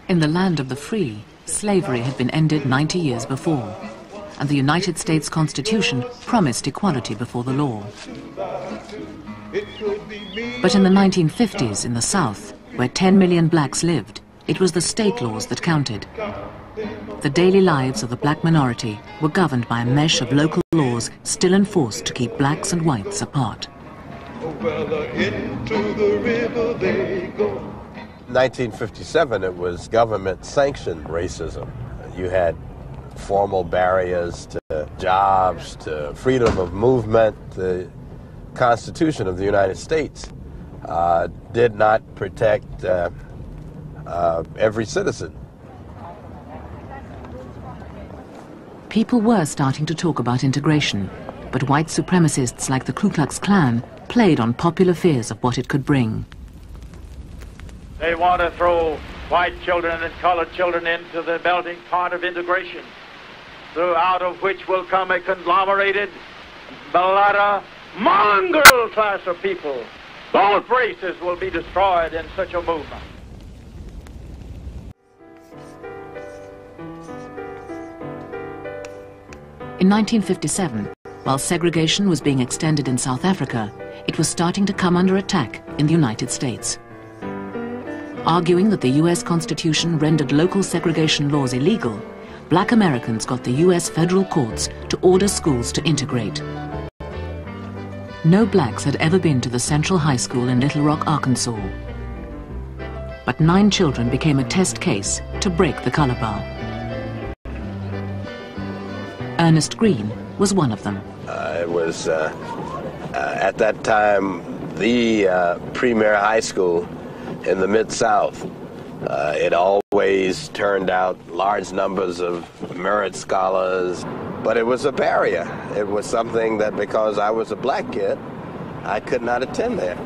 In the land of the free, slavery had been ended 90 years before, and the United States Constitution promised equality before the law. But in the 1950s in the South, where 10 million blacks lived, it was the state laws that counted. The daily lives of the black minority were governed by a mesh of local laws still enforced to keep blacks and whites apart. 1957, it was government-sanctioned racism. You had formal barriers to jobs, to freedom of movement. The Constitution of the United States did not protect every citizen. People were starting to talk about integration, but white supremacists like the Ku Klux Klan played on popular fears of what it could bring. They want to throw white children and colored children into the melting pot of integration, out of which will come a conglomerated, mulatto, mongrel class of people. Both races will be destroyed in such a movement. In 1957, while segregation was being extended in South Africa, it was starting to come under attack in the United States. Arguing that the US Constitution rendered local segregation laws illegal, black Americans got the US federal courts to order schools to integrate. No blacks had ever been to the Central High School in Little Rock, Arkansas. But 9 children became a test case to break the color bar. Ernest Green was one of them. It was, at that time, the premier high school in the Mid-South. It always turned out large numbers of merit scholars, but it was a barrier. It was something that because I was a black kid, I could not attend there.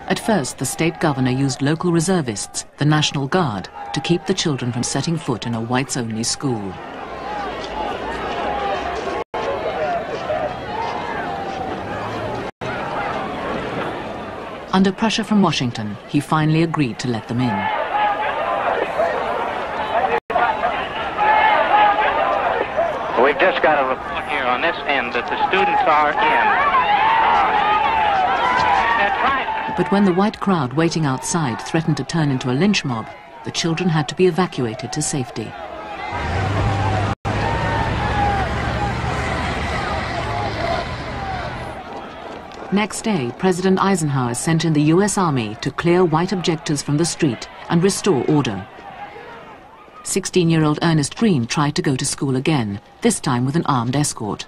At first, the state governor used local reservists, the National Guard, to keep the children from setting foot in a whites-only school. Under pressure from Washington, he finally agreed to let them in. We've just got a report here on this end that the students are in. But when the white crowd waiting outside threatened to turn into a lynch mob, the children had to be evacuated to safety. Next day, President Eisenhower sent in the US Army to clear white objectors from the street and restore order. 16-year-old Ernest Green tried to go to school again, this time with an armed escort.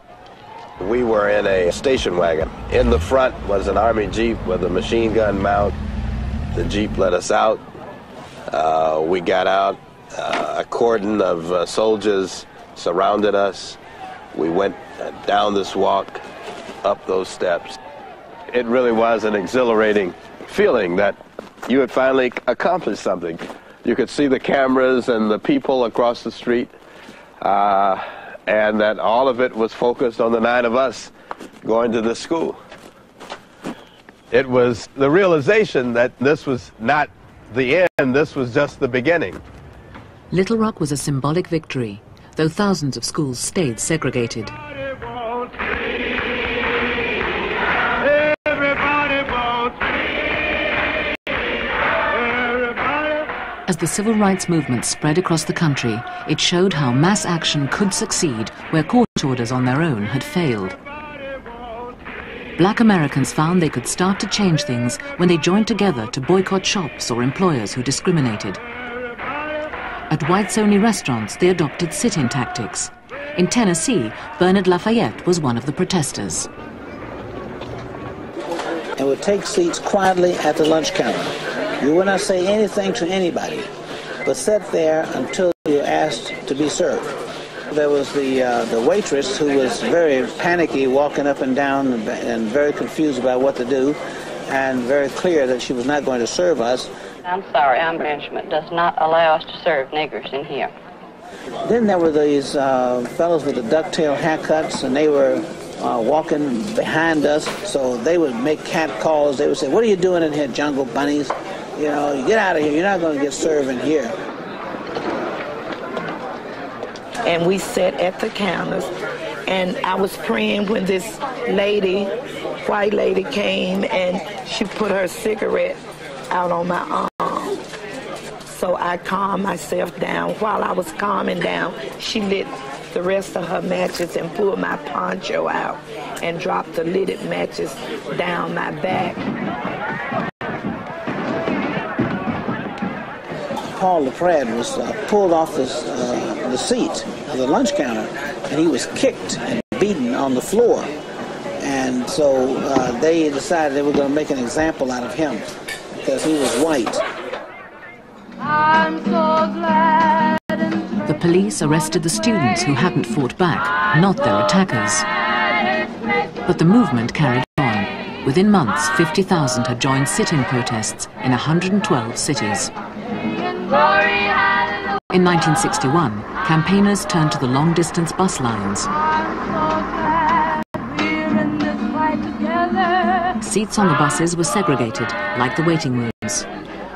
We were in a station wagon. In the front was an Army Jeep with a machine gun mount. The Jeep let us out. We got out. A cordon of soldiers surrounded us. We went down this walk, up those steps. It really was an exhilarating feeling that you had finally accomplished something. You could see the cameras and the people across the street, and that all of it was focused on the 9 of us going to this school. It was the realization that this was not the end, this was just the beginning. Little Rock was a symbolic victory, though thousands of schools stayed segregated. As the civil rights movement spread across the country, it showed how mass action could succeed where court orders on their own had failed. Black Americans found they could start to change things when they joined together to boycott shops or employers who discriminated. At whites-only restaurants, they adopted sit-in tactics. In Tennessee, Bernard Lafayette was one of the protesters. And would take seats quietly at the lunch counter. You would not say anything to anybody, but sit there until you asked to be served. There was the waitress who was very panicky, walking up and down and very confused about what to do, and very clear that she was not going to serve us. I'm sorry, our management does not allow us to serve niggers in here. Then there were these fellows with the ducktail haircuts, and they were walking behind us, so they would make cat calls. They would say, "What are you doing in here, jungle bunnies? You know, you get out of here. You're not going to get served in here." And we sat at the counters, and I was praying when this lady, white lady, came and she put her cigarette out on my arm. So I calmed myself down. While I was calming down, she lit the rest of her matches and pulled my poncho out and dropped the lighted matches down my back. Paul LaPrade was pulled off the seat of the lunch counter, and he was kicked and beaten on the floor. And so they decided they were going to make an example out of him because he was white. I'm so glad. The police arrested the students who hadn't fought back, not their attackers. But the movement carried on. Within months, 50,000 had joined sit-in protests in 112 cities. In 1961, campaigners turned to the long-distance bus lines. Seats on the buses were segregated, like the waiting rooms.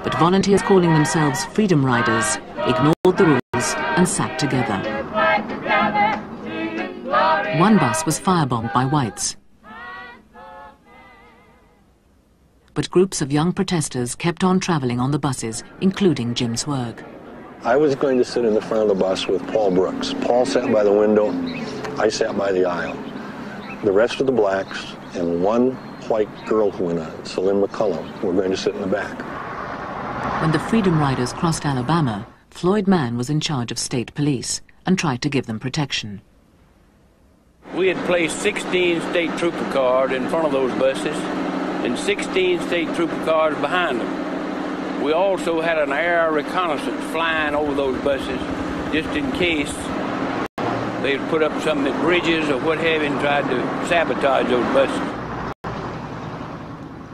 But volunteers calling themselves Freedom Riders ignored the rules and sat together. One bus was firebombed by whites. But groups of young protesters kept on traveling on the buses, including Jim Swerg. I was going to sit in the front of the bus with Paul Brooks. Paul sat by the window, I sat by the aisle. The rest of the blacks and one white girl who went on, Celine McCullum, were going to sit in the back. When the Freedom Riders crossed Alabama, Floyd Mann was in charge of state police and tried to give them protection. We had placed 16 state trooper cars in front of those buses and 16 state trooper cars behind them. We also had an air reconnaissance flying over those buses just in case they'd put up some bridges or what have you and tried to sabotage those buses.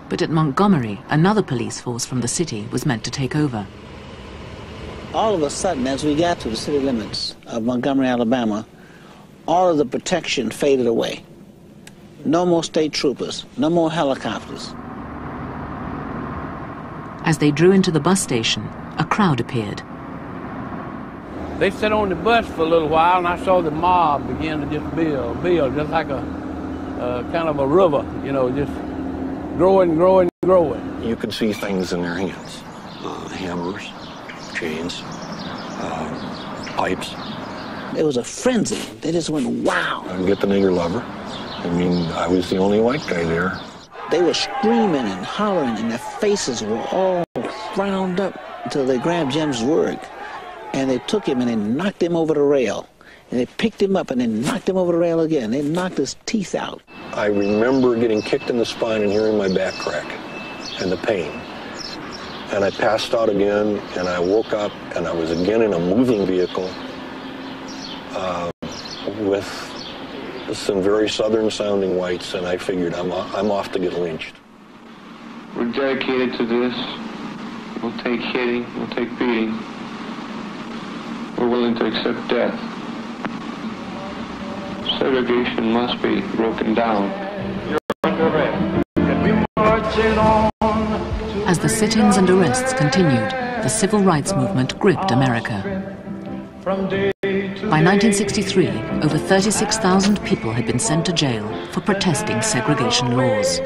But at Montgomery, another police force from the city was meant to take over. All of a sudden, as we got to the city limits of Montgomery, Alabama, all of the protection faded away. No more state troopers, no more helicopters. As they drew into the bus station, a crowd appeared. They sat on the bus for a little while, and I saw the mob begin to just build just like a kind of a river, you know, just growing. You could see things in their hands, hammers, chains, pipes. It was a frenzy. They just went, wow. I'd get the nigger lover. I mean, I was the only white guy there. They were screaming and hollering, and their faces were all frowned up until they grabbed Jim Swerg. And they took him and they knocked him over the rail. And they picked him up and they knocked him over the rail again. They knocked his teeth out. I remember getting kicked in the spine and hearing my back crack and the pain. And I passed out again, and I woke up, and I was again in a moving vehicle with some very southern-sounding whites, and I figured I'm off to get lynched. We're dedicated to this. We'll take hitting, we'll take beating. We're willing to accept death. Segregation must be broken down. You're under arrest. As the sit-ins and arrests continued, the civil rights movement gripped America. By 1963, over 36,000 people had been sent to jail for protesting segregation laws.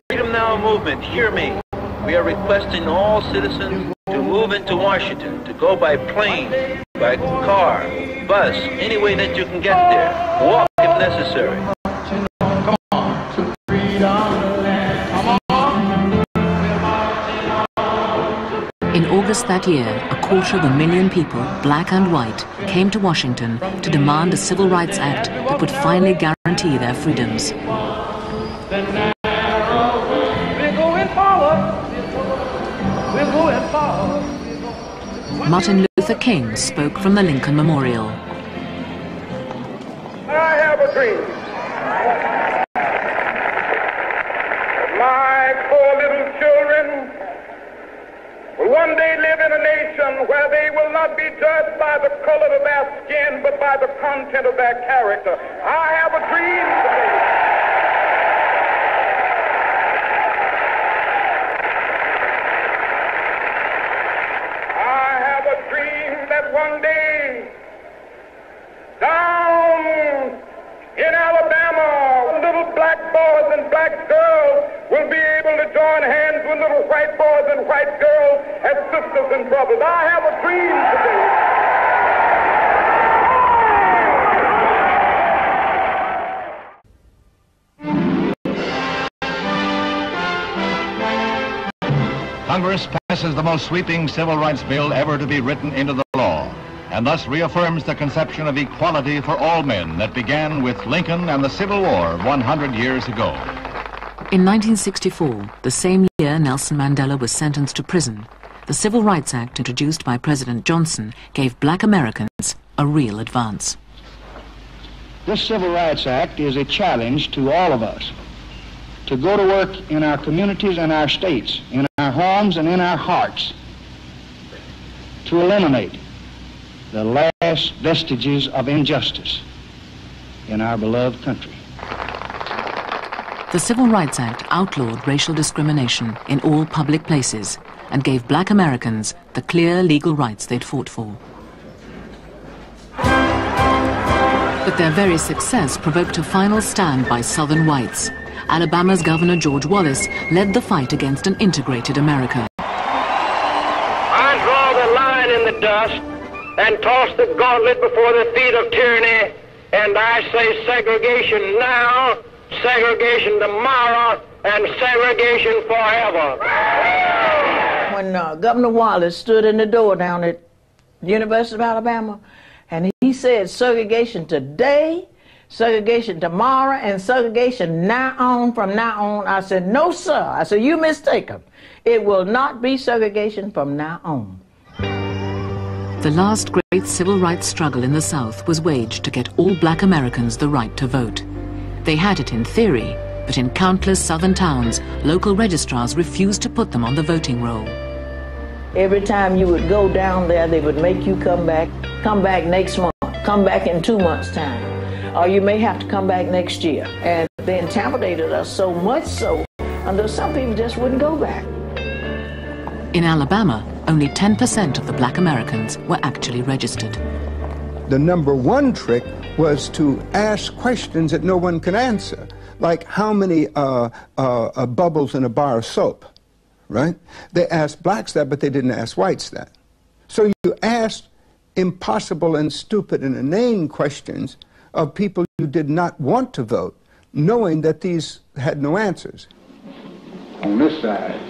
Freedom Now movement, hear me. We are requesting all citizens to move into Washington, to go by plane, by car, bus, any way that you can get there. Walk if necessary. Come on, to freedom. In August that year, 250,000 people, black and white, came to Washington to demand a Civil Rights Act that would finally guarantee their freedoms. Martin Luther King spoke from the Lincoln Memorial. I have a dream. My 4 little children will one day live in a nation where they will not be judged by the color of their skin, but by the content of their character. I have a dream today. one day down in Alabama, little black boys and black girls will be able to join hands with little white boys and white girls as sisters and brothers. I have a dream today. Congress passes the most sweeping civil rights bill ever to be written into the law, and thus reaffirms the conception of equality for all men that began with Lincoln and the Civil War 100 years ago. In 1964, the same year Nelson Mandela was sentenced to prison, the Civil Rights Act introduced by President Johnson gave black Americans a real advance. This Civil Rights Act is a challenge to all of us to go to work in our communities and our states, in our homes and in our hearts, to eliminate the last vestiges of injustice in our beloved country. The Civil Rights Act outlawed racial discrimination in all public places and gave black Americans the clear legal rights they'd fought for. But their very success provoked a final stand by Southern whites. Alabama's Governor George Wallace led the fight against an integrated America. I draw the line in the dust and toss the gauntlet before the feet of tyranny, and I say segregation now, segregation tomorrow, and segregation forever. When Governor Wallace stood in the door down at the University of Alabama, and he said segregation today, segregation tomorrow, and segregation now on, from now on, I said, no, sir. I said, you mistaken. It will not be segregation from now on. The last great civil rights struggle in the South was waged to get all black Americans the right to vote. They had it in theory, but in countless Southern towns, local registrars refused to put them on the voting roll. Every time you would go down there, they would make you come back next month, come back in 2 months' time, or you may have to come back next year. And they intimidated us so much so, until some people just wouldn't go back. In Alabama, only 10% of the black Americans were actually registered. The number one trick was to ask questions that no one can answer, like how many bubbles in a bar of soap, right? They asked blacks that, but they didn't ask whites that. So you asked impossible and stupid and inane questions of people who did not want to vote, knowing that these had no answers. On this side,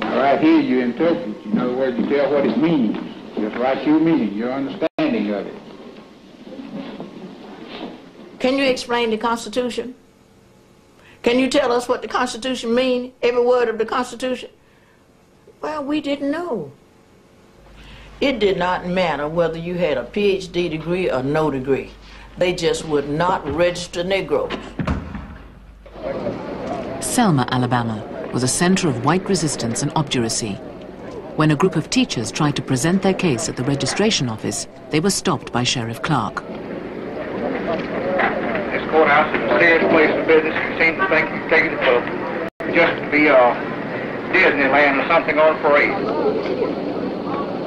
now right here you interpret, in other words, you tell what it means. Just write your meaning, your understanding of it. Can you explain the Constitution? Can you tell us what the Constitution means, every word of the Constitution? Well, we didn't know. It did not matter whether you had a PhD degree or no degree. They just would not register Negroes. Selma, Alabama, was a center of white resistance and obduracy. When a group of teachers tried to present their case at the registration office, they were stopped by Sheriff Clark. This courthouse is a serious place of business. You seem to think you've taken it for just to be Disneyland or something on parade.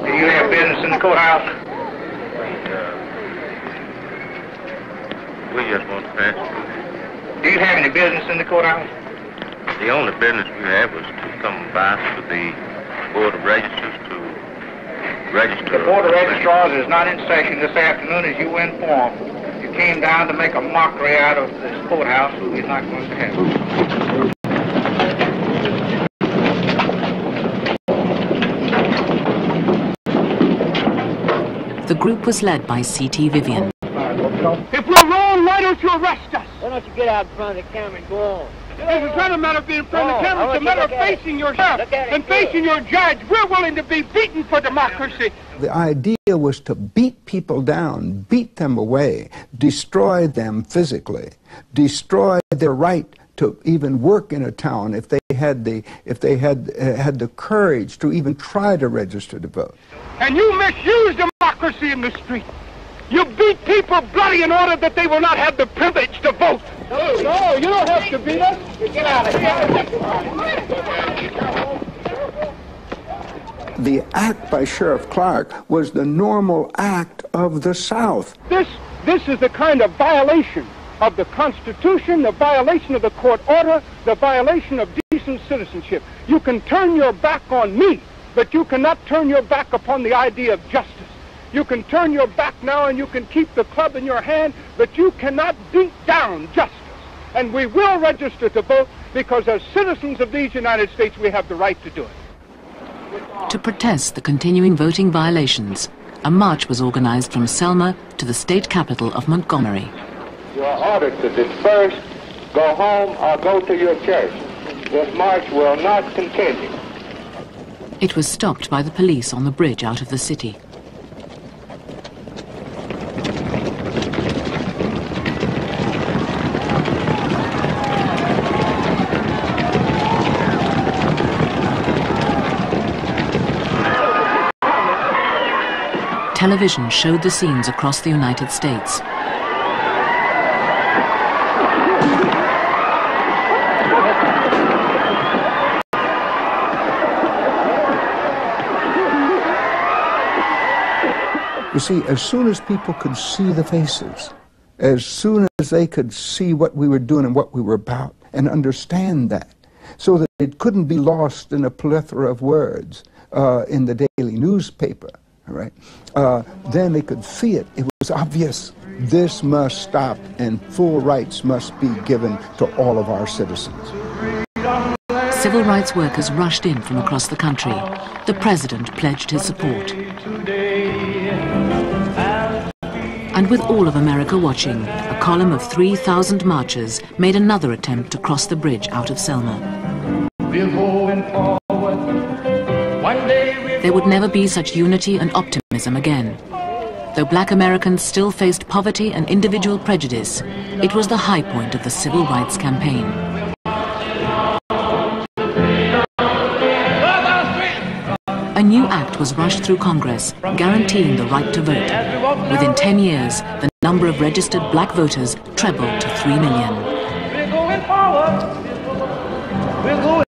Do you have business in the courthouse? We just want to pass. Do you have any business in the courthouse? The only business we have was to come by to the Board of Registers to register. The Board of Registrars is not in session this afternoon, as you were informed. You came down to make a mockery out of this courthouse, so we're not going to have it. The group was led by C.T. Vivian. If we're wrong, why don't you arrest us? Why don't you get out in front of the camera and go on? It's not a matter of being in front of the camera. It's a matter of facing yourself and facing your judge. We're willing to be beaten for democracy. The idea was to beat people down, beat them away, destroy them physically, destroy their right to even work in a town if they had the courage to even try to register to vote. And you misuse democracy in the street. You beat people bloody in order that they will not have the privilege to vote. No, you don't have to beat us. Get out of here. the act by Sheriff Clark was the normal act of the South. This is the kind of violation of the Constitution, the violation of the court order, the violation of decent citizenship. You can turn your back on me, but you cannot turn your back upon the idea of justice. You can turn your back now and you can keep the club in your hand, but you cannot beat down justice. And we will register to vote because as citizens of these United States, we have the right to do it. To protest the continuing voting violations, a march was organized from Selma to the state capital of Montgomery. You are ordered to disperse, go home, or go to your church. This march will not continue. It was stopped by the police on the bridge out of the city. Television showed the scenes across the United States. You see, as soon as people could see the faces, as soon as they could see what we were doing and what we were about and understand that, so that it couldn't be lost in a plethora of words in the daily newspaper, right? Then they could see it. It was obvious. This must stop and full rights must be given to all of our citizens. Civil rights workers rushed in from across the country. The president pledged his support. And with all of America watching, a column of 3,000 marchers made another attempt to cross the bridge out of Selma. There would never be such unity and optimism again. Though black Americans still faced poverty and individual prejudice, it was the high point of the civil rights campaign. A new act was rushed through Congress, guaranteeing the right to vote. Within 10 years, the number of registered black voters trebled to 3 million. We're going forward. We're going